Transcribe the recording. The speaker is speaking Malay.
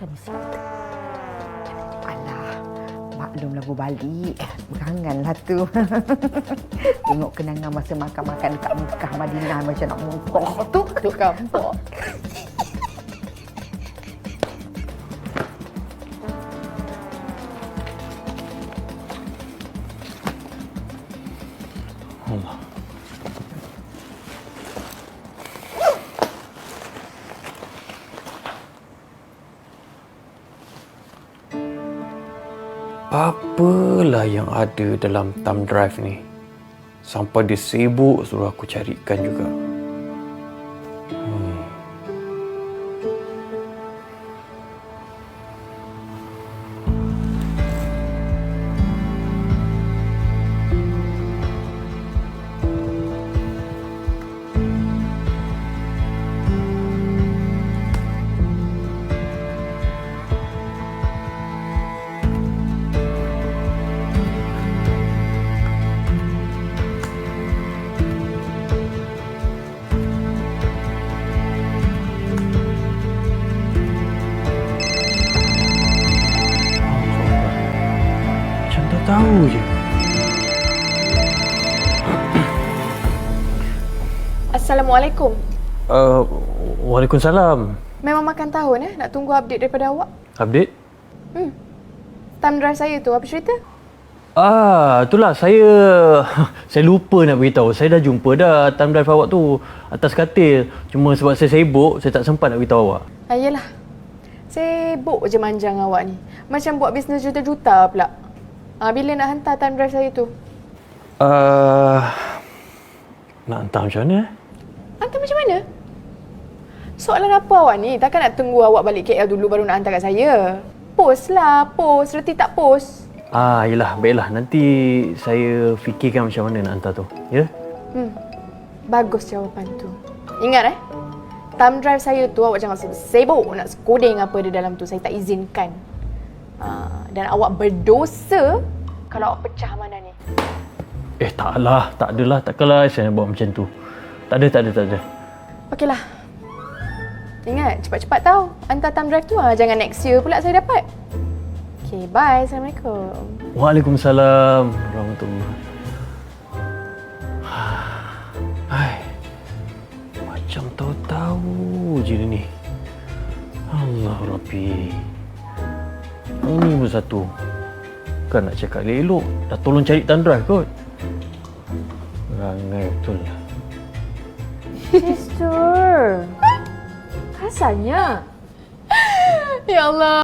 Kan mesti kita. Alah, maklumlah gua balik. Beranganlah tu. Tengok kenangan masa makan-makan dekat Mekah Madinah macam nak muntah tu. Duk kampung. Allah. Apalah yang ada dalam thumb drive ni? Sampai dia sibuk suruh aku carikan juga. Macam tak tahu je. Assalamualaikum. Waalaikumsalam. Memang makan tahun nak tunggu update daripada awak. Update? Thumb drive saya tu, apa cerita? Itulah saya lupa nak beritahu. Saya dah jumpa dah thumb drive awak tu atas katil. Cuma sebab saya sibuk, saya tak sempat nak beritahu awak. Yelah. Sibuk je manjang awak ni. Macam buat bisnes juta-juta pula. Bila nak hantar thumb drive saya tu? Nak hantar macam mana? Hantar macam mana? Soalan apa awak ni? Takkan nak tunggu awak balik KL dulu baru nak hantar kat saya? Post lah, post. Reti tak post. Yelah, baiklah. Nanti saya fikirkan macam mana nak hantar tu. Ya? Bagus jawapan tu. Ingat thumb drive saya tu awak jangan sibuk nak coding apa di dalam tu. Saya tak izinkan. Dan awak berdosa kalau awak pecah mana ni. Taklah. Tak adalah. Takkanlah saya nak buat macam tu. Tak ada. Okeylah. Ingat, cepat-cepat tau. Hantar thumb drive tu jangan next year pula saya dapat. Okay, bye. Assalamualaikum. Waalaikumsalam warahmatullahi. Macam tahu-tahu je dia ni. Allah Rabbi. Ini pun satu. Kan nak cakap elok. Dah tolong cari thumb drive kot. Rangai betul lah. Sister. Kasarnya. Ya Allah.